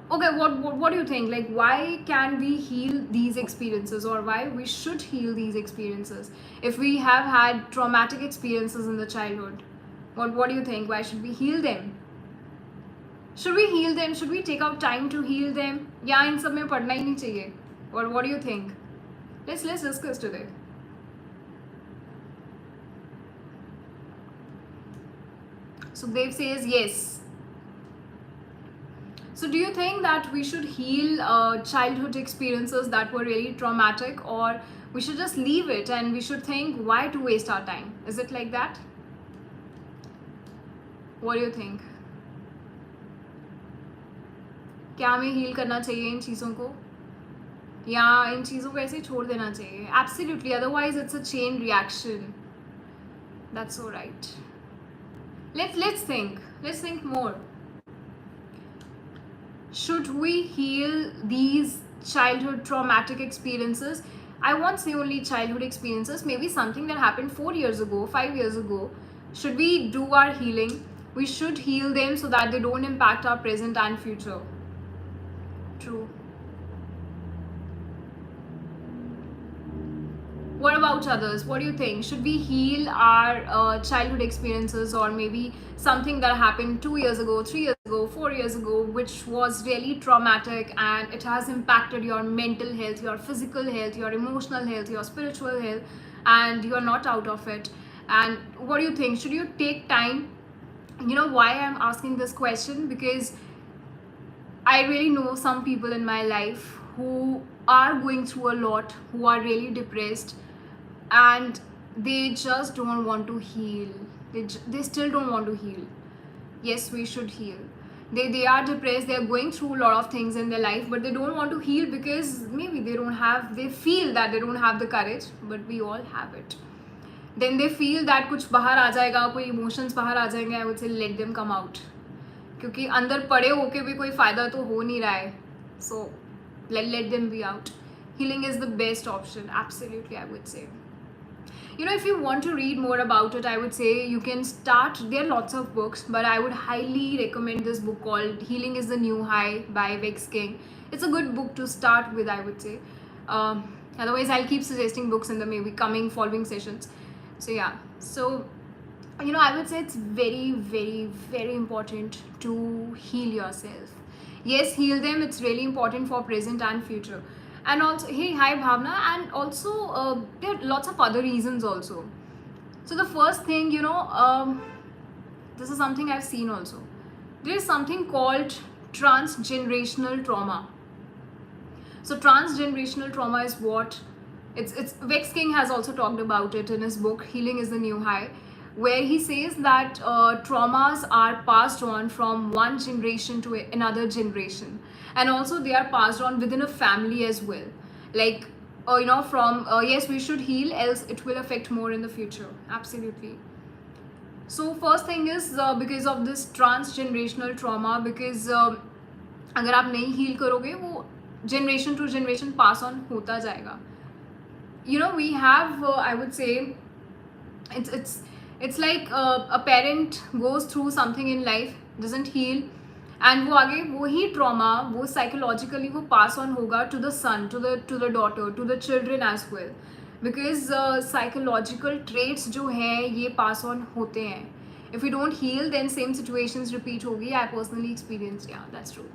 okay, what do you think, like, why can we heal these experiences, or why we should heal these experiences if we have had traumatic experiences in the childhood? What do you think, why should we heal them? Should we heal them? Should we take out time to heal them? या इन सब में पढ़ना ही नहीं चाहिए? What do you think? Let's discuss today. So Dev says yes. So do you think that we should heal childhood experiences that were really traumatic, or we should just leave it and we should think, why to waste our time? Is it like that? What do you think? क्या हमें heal करना चाहिए इन चीज़ों को, या इन चीज़ों को ऐसे ही छोड़ देना चाहिए? Absolutely, otherwise it's a chain reaction. That's so right. Let's think more. Should we heal these childhood traumatic experiences? I won't say only childhood experiences, maybe something that happened 4 years ago, 5 years ago. Should we do our healing? We should heal them so that they don't impact our present and future. True. What about others? What do you think? Should we heal our childhood experiences, or maybe something that happened 2 years ago, 3 years ago, 4 years ago, which was really traumatic and it has impacted your mental health, your physical health, your emotional health, your spiritual health, and you are not out of it? And what do you think? Should you take time? You know why I'm asking this question? Because I really know some people in my life who are going through a lot, who are really depressed, and they just don't want to heal. They still don't want to heal. Yes, we should heal. They are depressed, they are going through a lot of things in their life, but they don't want to heal because maybe they feel that they don't have the courage, but we all have it. Then they feel that कुछ बाहर आ जाएगा, कोई emotions बाहर आ जाएंगे. I would say let them come out, क्योंकि अंदर पड़े होके भी कोई फायदा तो हो नहीं रहा है. So let them be out. Healing is the best option, absolutely, I would say. You know, if you want to read more about it, I would say you can start. There are lots of books, but I would highly recommend this book called Healing is the New High by Vex King. It's a good book to start with, I would say. Otherwise, I'll keep suggesting books in the maybe following sessions. So yeah, so you know, I would say it's very, very, very important to heal yourself. Yes, heal them. It's really important for present and future. And also, hey, hi Bhavna. And also, there are lots of other reasons also. So the first thing, you know, this is something I've seen also. There is something called transgenerational trauma. So transgenerational trauma is what it's Vex King has also talked about it in his book Healing is the New High, where he says that traumas are passed on from one generation to another generation, and also they are passed on within a family as well. Like you know, from yes, we should heal, else it will affect more in the future. Absolutely. So first thing is because of this transgenerational trauma, because अगर आप नहीं heal करोगे, वो generation to generation pass on होता जाएगा. You know, we have I would say it's like a parent goes through something in life, doesn't heal, and वो आगे वही trauma वो psychologically वो pass on होगा to the son, to the daughter, to the children as well, because psychological traits जो हैं ये pass on होते हैं. If we don't heal, then same situations repeat होगी. I personally experienced, yeah, that's true.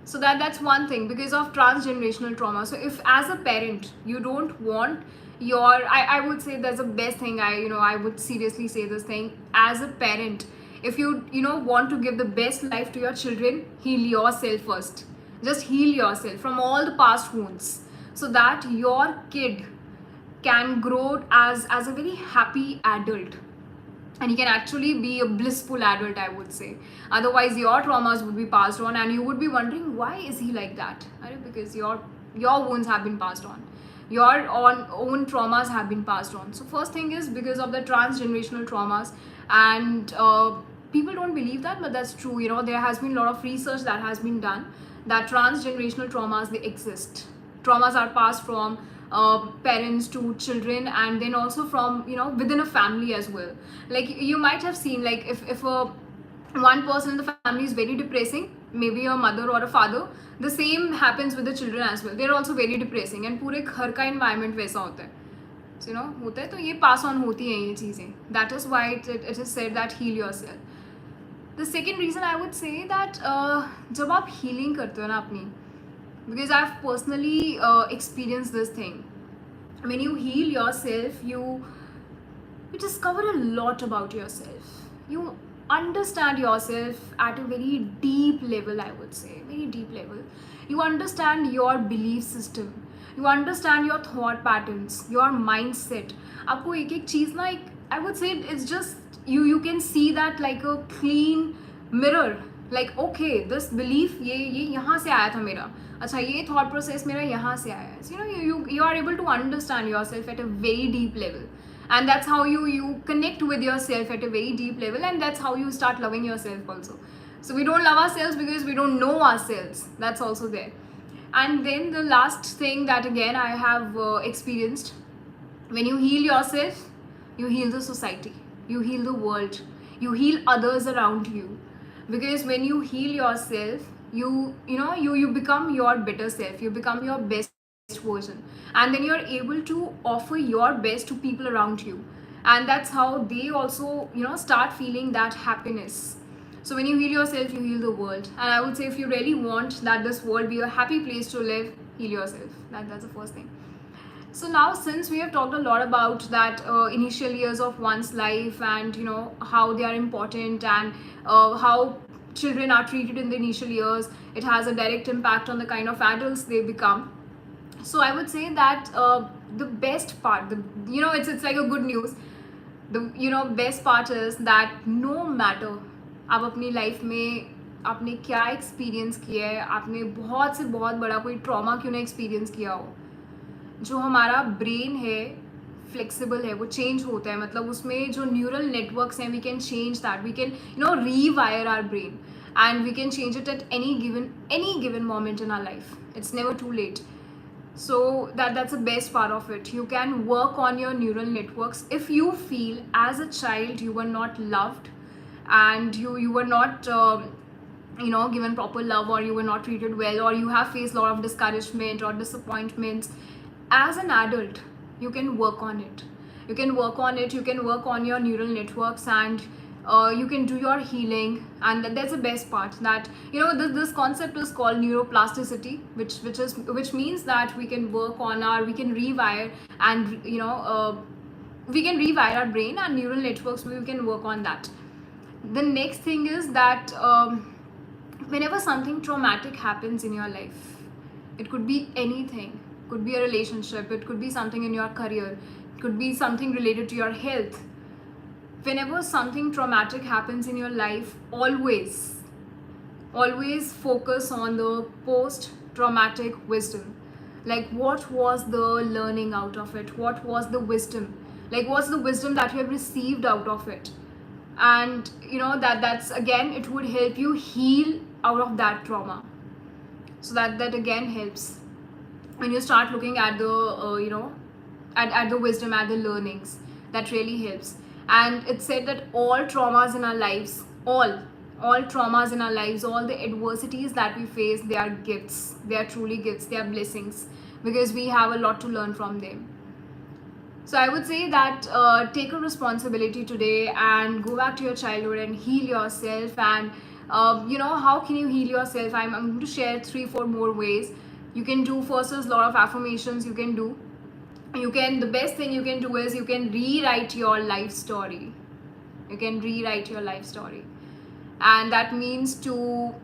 So that's one thing because of transgenerational trauma. So if as a parent you don't want your, I would say that's the best thing. I would seriously say this thing. As a parent, if you want to give the best life to your children, heal yourself first. Just heal yourself from all the past wounds, so that your kid can grow as a very happy adult, and he can actually be a blissful adult, I would say. Otherwise your traumas would be passed on and you would be wondering, why is he like that? Because your wounds have been passed on, your own traumas have been passed on. So first thing is because of the transgenerational traumas, and people don't believe that, but that's true. There has been a lot of research that has been done that transgenerational traumas, they exist. Traumas are passed from parents to children, and then also from within a family as well. Like you might have seen, like if one person in the family is very depressing, maybe a mother or a father, the same happens with the children as well. They're also very depressing, and पूरे घर का environment वैसा होता है. So होता है, तो ये pass on होती हैं ये चीज़ें. That is why it is said that heal yourself. The second reason I would say that जब आप healing करते हो ना अपनी, because I've personally experienced this thing. When you heal yourself, you discover a lot about yourself. You understand yourself at a very deep level, I would say, very deep level. You understand your belief system, you understand your thought patterns, your mindset. आपको एक एक चीज़ ना, I would say it's just you can see that like a clean mirror. Like okay, this belief ये यहाँ से आया था मेरा, अच्छा ये thought process मेरा यहाँ से आया है. So you are able to understand yourself at a very deep level, and that's how you connect with yourself at a very deep level, and that's how you start loving yourself also. So we don't love ourselves because we don't know ourselves. That's also there. And then the last thing that again I have experienced, when you heal yourself, you heal the society, you heal the world, you heal others around you. Because when you heal yourself, you become your better self, you become your best version, and then you're able to offer your best to people around you, and that's how they also start feeling that happiness. So when you heal yourself, you heal the world. And I would say, if you really want that this world be a happy place to live, heal yourself. That's the first thing. So now, since we have talked a lot about that initial years of one's life, and how they are important, and how children are treated in the initial years, it has a direct impact on the kind of adults they become. So I would say that the best part, it's like a good news. The best part is that no matter आप अपनी life में आपने क्या experience किया है, आपने बहुत से बहुत बड़ा कोई ट्रॉमा क्यों ना एक्सपीरियंस किया हो, जो हमारा ब्रेन है फ्लेक्सिबल है, वो चेंज होता है. मतलब उसमें जो न्यूरल नेटवर्क्स हैं, we can change that, we can rewire our brain, and we can change it at any given moment in our life. It's never too late. So that's the best part of it. You can work on your neural networks. If you feel as a child you were not loved, and you were not given proper love, or you were not treated well, or you have faced a lot of discouragement or disappointments, as an adult you can work on it. You can work on your neural networks, and you can do your healing. And that's the best part, that this concept is called neuroplasticity, which means that we can work on we can rewire, and we can rewire our brain and neural networks. We can work on that. The next thing is that whenever something traumatic happens in your life, it could be anything, could be a relationship, it could be something in your career, it could be something related to your health. Whenever something traumatic happens in your life, always focus on the post traumatic wisdom. Like, what was the learning out of it? What was the wisdom? Like, what's the wisdom that you have received out of it? And that's again, it would help you heal out of that trauma. So that again helps when you start looking at the at the wisdom, at the learnings. That really helps. And it's said that all traumas in our lives, all traumas in our lives, all the adversities that we face, they are gifts. They are truly gifts. They are blessings, because we have a lot to learn from them. So I would say that take a responsibility today and go back to your childhood and heal yourself. And how can you heal yourself? I'm going to share 3-4 more ways you can do. First is a lot of affirmations you can do. The best thing you can do is you can rewrite your life story. You can rewrite your life story. And that means to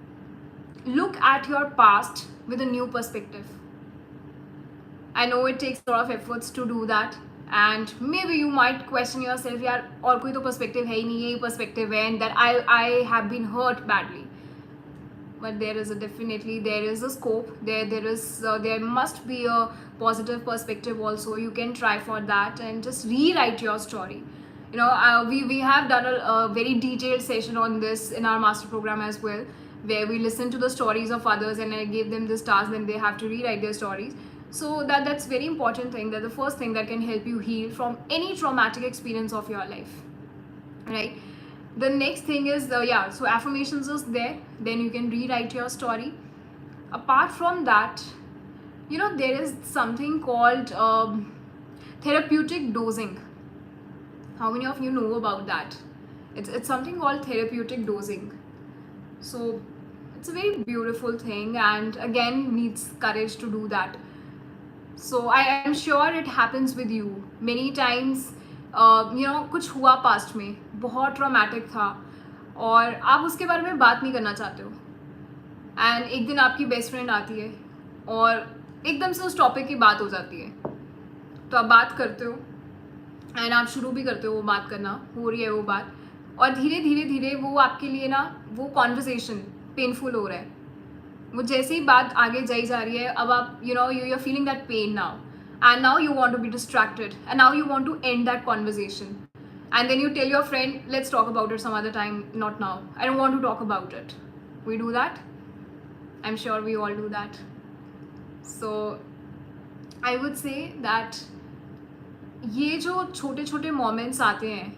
look at your past with a new perspective. I know it takes a lot of efforts to do that. And maybe you might question yourself, yaar, aur koi to perspective hai hi nahi, yehi perspective hai, and that I have been hurt badly. But there is a scope. There must be a positive perspective also. You can try for that and just rewrite your story. We have done a very detailed session on this in our master program as well, where we listen to the stories of others, and I gave them this task, then they have to rewrite their stories. So that's very important thing, that the first thing that can help you heal from any traumatic experience of your life, right? The next thing is so affirmations is there, then you can rewrite your story. Apart from that, there is something called therapeutic dosing. How many of you know about that? It's something called therapeutic dosing. So it's a very beautiful thing, and again needs courage to do that. So I am sure it happens with you many times. कुछ हुआ past में, बहुत traumatic था, और आप उसके बारे में बात नहीं करना चाहते हो, एंड एक दिन आपकी बेस्ट फ्रेंड आती है और एकदम से उस टॉपिक की बात हो जाती है, तो आप बात करते हो, एंड आप शुरू भी करते हो वो बात करना, हो रही है वो बात, और धीरे धीरे धीरे वो आपके लिए वो कॉन्वर्सेशन पेनफुल हो रहा है. वो जैसे ही बात आगे जाई जा रही है, अब आप you are feeling that pain now, and now you want to be distracted, and now you want to end that conversation, and then you tell your friend, let's talk about it some other time, not now, I don't want to talk about it. We do that. I'm sure we all do that. So I would say that ये जो छोटे छोटे moments आते हैं,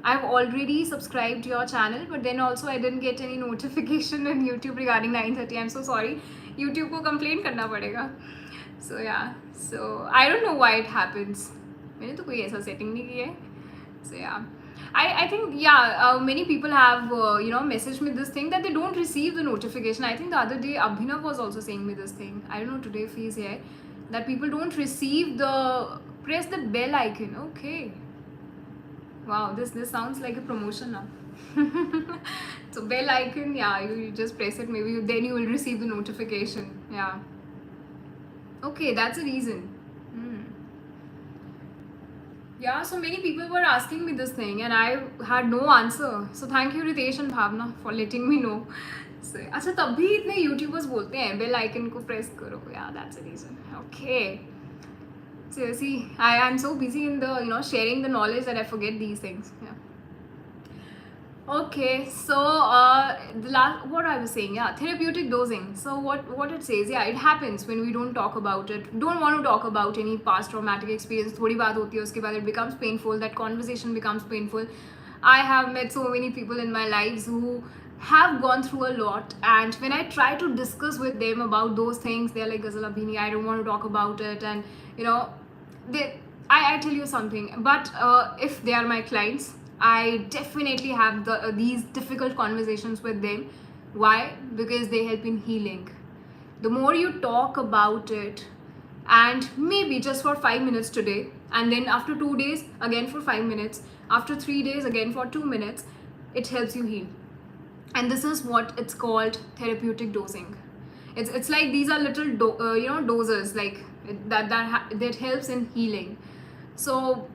I've already subscribed to your channel, but then also I didn't get any notification in YouTube regarding 9:30. I'm so sorry. YouTube को complain करना पड़ेगा. So yeah, so I don't know why it happens. मैंने तो कोई ऐसा setting नहीं की है. So yeah, I think many people have messaged me this thing that they don't receive the notification. I think the other day Abhinav was also saying me this thing. I don't know today if he's here, that people don't receive press the bell icon. Okay. Wow, this sounds like a promotion now. So bell icon, yeah, you just press it. Maybe then you will receive the notification. Yeah. Okay, that's a reason. Yeah, so many people were asking me this thing and I had no answer. So thank you Ritesh and Bhavna for letting me know. So, अच्छा तब भी इतने YouTubers बोलते हैं bell icon को press करो. Yeah, that's the reason. Okay. So see, I'm so busy in the sharing the knowledge that I forget these things. Yeah. Okay, so what I was saying, yeah, therapeutic dosing. So what it says, yeah, it happens when we don't talk about it, don't want to talk about any past traumatic experience. थोड़ी बात होती है उसके बाद it becomes painful, that conversation becomes painful. I have met so many people in my lives who have gone through a lot, and when I try to discuss with them about those things, they're like, Gazal Abhini, I don't want to talk about it. And I tell you something, but if they are my clients, I definitely have these difficult conversations with them. Why? Because they help in healing. The more you talk about it, and maybe just for 5 minutes today, and then after 2 days again for 5 minutes, after 3 days again for 2 minutes, it helps you heal. And this is what it's called, therapeutic dosing. It's like these are little doses like that helps in healing. So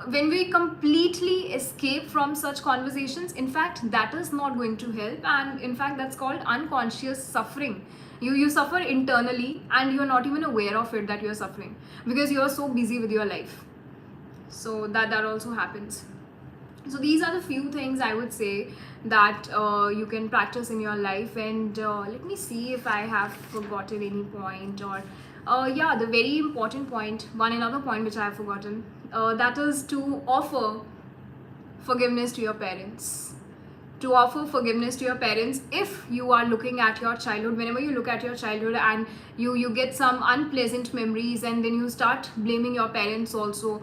when we completely escape from such conversations, in fact that is not going to help, and in fact that's called unconscious suffering. You suffer internally and you're not even aware of it, that you're suffering, because you're so busy with your life. So that also happens. So these are the few things I would say that you can practice in your life. And let me see if I have forgotten any point, or yeah, the very important point, another point which I have forgotten, that is to offer forgiveness to your parents. To offer forgiveness to your parents if you are looking at your childhood. Whenever you look at your childhood and you get some unpleasant memories, and then you start blaming your parents also,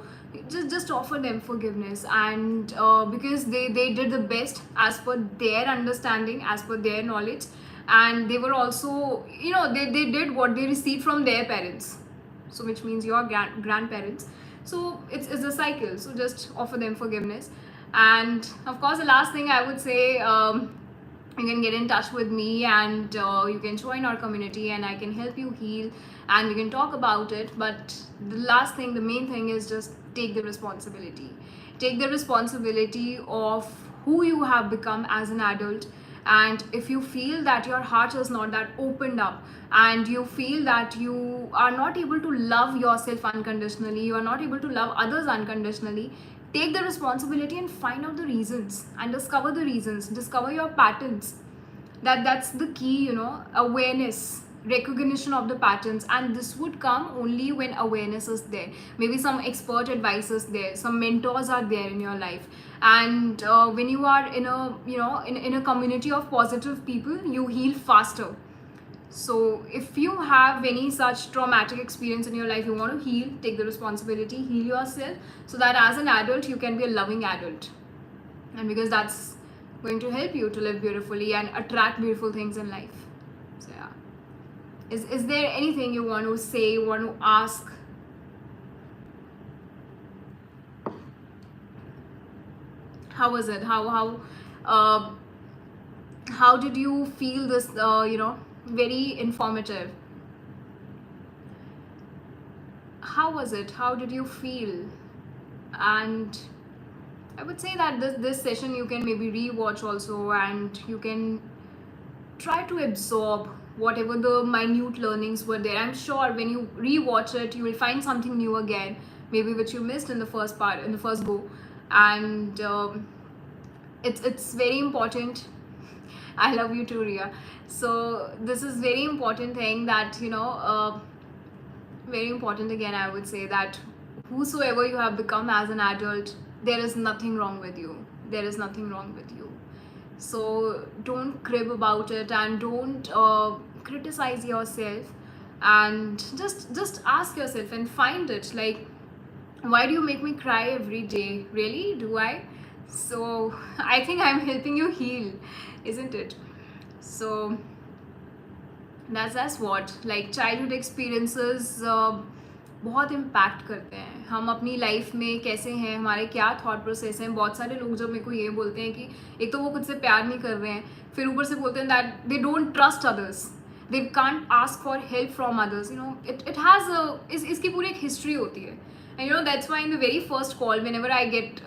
just offer them forgiveness. And because they did the best as per their understanding, as per their knowledge, and they were also, they did what they received from their parents, so which means your grandparents. So it's a cycle. So just offer them forgiveness. And of course, the last thing I would say, you can get in touch with me, and you can join our community, and I can help you heal, and we can talk about it. But the last thing, the main thing, is just take the responsibility. Take the responsibility of who you have become as an adult. And if you feel that your heart is not that opened up, and you feel that you are not able to love yourself unconditionally, you are not able to love others unconditionally, take the responsibility and find out the reasons, and discover the reasons, discover your patterns. That's the key, awareness, recognition of the patterns. And this would come only when awareness is there. Maybe some expert advice is there, some mentors are there in your life. And when you are in a community of positive people, you heal faster. So if you have any such traumatic experience in your life, you want to heal, take the responsibility, heal yourself, so that as an adult you can be a loving adult. And because that's going to help you to live beautifully and attract beautiful things in life. So yeah, is there anything you want to say, want to ask? How was it? How did you feel this? Very informative. How was it? How did you feel? And I would say that this session you can maybe rewatch also, and you can try to absorb whatever the minute learnings were there. I'm sure when you rewatch it, you will find something new again, maybe which you missed in the first part, in the first go. And it's very important. I love you too, Ria. So this is very important thing that, very important again, I would say that whosoever you have become as an adult, there is nothing wrong with you. There is nothing wrong with you. So don't crib about it, and don't criticize yourself, and just ask yourself and find it, like, why do you make me cry every day? Really, do I? So I think I'm helping you heal, isn't it? So that's what, like, childhood experiences बहुत impact करते हैं हम अपनी life में कैसे हैं, हमारे क्या थॉट प्रोसेस हैं. बहुत सारे लोग जब मेरे को ये बोलते हैं कि एक तो वो खुद से प्यार नहीं कर रहे हैं, फिर ऊपर से बोलते हैं that they don't trust others, they can't ask for help from others. It has इसकी पूरी एक हिस्ट्री होती है. And that's why in the very first call, whenever I get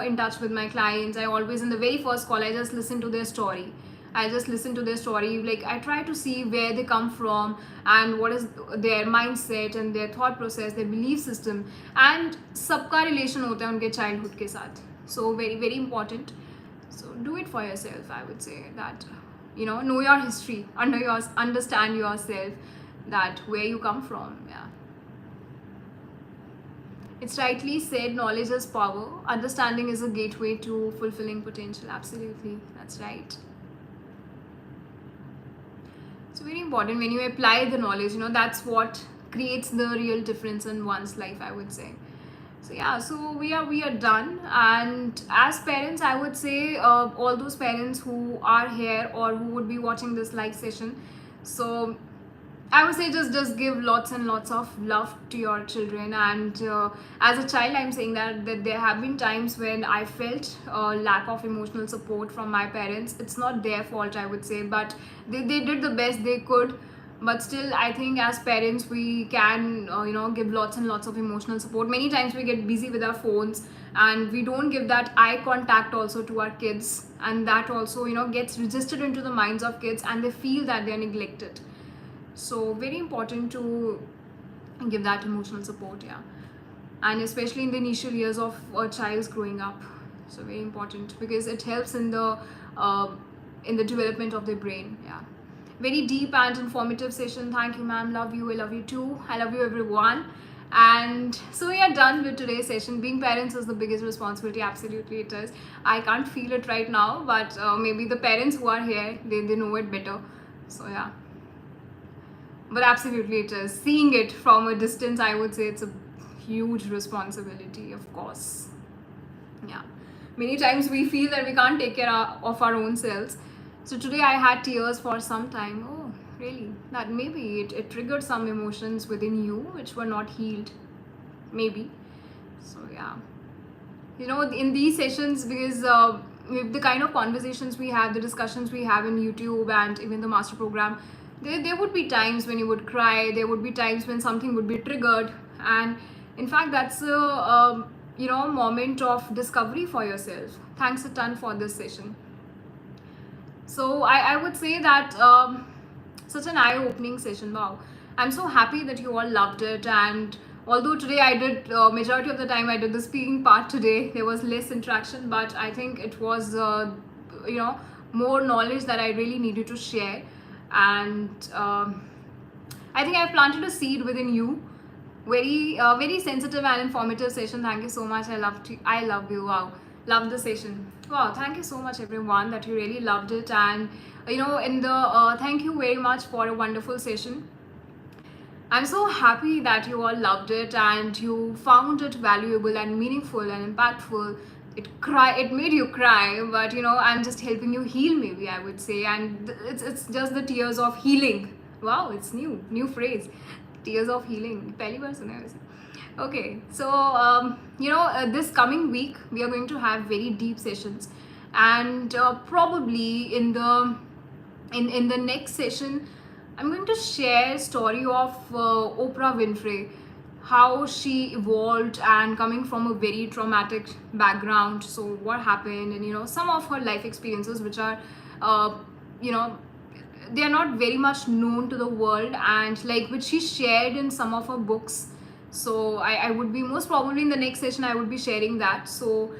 in touch with my clients, I always, in the very first call, I just listen to their story. I just listen to their story. Like, I try to see where they come from and what is their mindset and their thought process, their belief system, and सबका relation होता है उनके childhood के साथ. So very very important. So do it for yourself. I would say that know your history, understand yourself, that where you come from. Yeah. It's rightly said, knowledge is power. Understanding is a gateway to fulfilling potential. Absolutely, that's right. It's very important when you apply the knowledge, that's what creates the real difference in one's life, I would say. So yeah, so we are done. And as parents, I would say, all those parents who are here or who would be watching this live session, so I would say just give lots and lots of love to your children. And as a child, I'm saying that there have been times when I felt lack of emotional support from my parents. It's not their fault, I would say, but they did the best they could. But still, I think as parents, we can give lots and lots of emotional support. Many times we get busy with our phones, and we don't give that eye contact also to our kids, and that also gets registered into the minds of kids, and they feel that they're neglected. So very important to give that emotional support. Yeah. And especially in the initial years of a child's growing up, so very important, because it helps in the development of their brain. Yeah. Very deep and informative session. Thank you, ma'am. Love you. I love you too. I love you, everyone. And so we are done with today's session. Being parents is the biggest responsibility. Absolutely it is. I can't feel it right now, but maybe the parents who are here, they know it better. So yeah. But absolutely it is. Seeing it from a distance, I would say it's a huge responsibility, of course. Yeah. Many times we feel that we can't take care of our own selves. So today I had tears for some time. Oh, really? That maybe it triggered some emotions within you which were not healed. Maybe. So yeah. In these sessions, because the kind of conversations we have, the discussions we have in YouTube and even the master program, there would be times when you would cry. There would be times when something would be triggered, and in fact that's a moment of discovery for yourself. Thanks a ton for this session. So I would say that such an eye-opening session. Wow, I'm so happy that you all loved it. And although today I did majority of the time I did the speaking part today, there was less interaction, but I think it was more knowledge that I really needed to share. And I think I've planted a seed within you. Very sensitive and informative session. Thank you so much. I love you. Wow, love the session. Wow, thank you so much, everyone, that you really loved it. And thank you very much for a wonderful session. I'm so happy that you all loved it and you found it valuable and meaningful and impactful. It made you cry, but I'm just helping you heal, maybe, I would say. And it's just the tears of healing. Wow, it's new phrase, tears of healing. Pehli baar suna hai waise. Okay, so this coming week we are going to have very deep sessions, and probably in the next session I'm going to share story of Oprah Winfrey, how she evolved and coming from a very traumatic background. So what happened, and some of her life experiences which are they are not very much known to the world, and like which she shared in some of her books. So I would be most probably in the next session I would be sharing that. So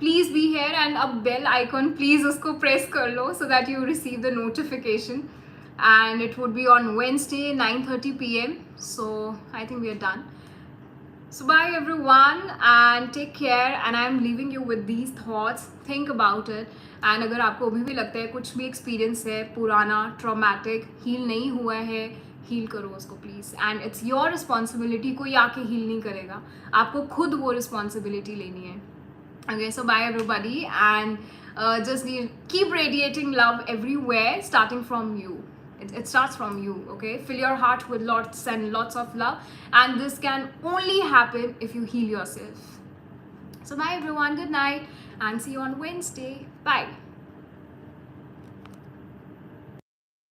please be here, and a bell icon please usko press kar lo so that you receive the notification. And it would be on Wednesday 9:30 p.m. So I think we are done. So bye everyone and take care, and I am leaving you with these thoughts. Think about it. And अगर आपको अभी भी लगता है कुछ भी experience है पुराना ट्रॉमेटिक हील नहीं हुआ है, हील करो उसको please. And it's your responsibility, कोई आके हील नहीं करेगा, आपको खुद वो रिस्पॉन्सिबिलिटी लेनी है. Okay, so bye everybody, and just keep radiating love everywhere, starting from you. It starts from you, okay? Fill your heart with lots and lots of love, and this can only happen if you heal yourself. So bye everyone, good night, and see you on Wednesday. Bye.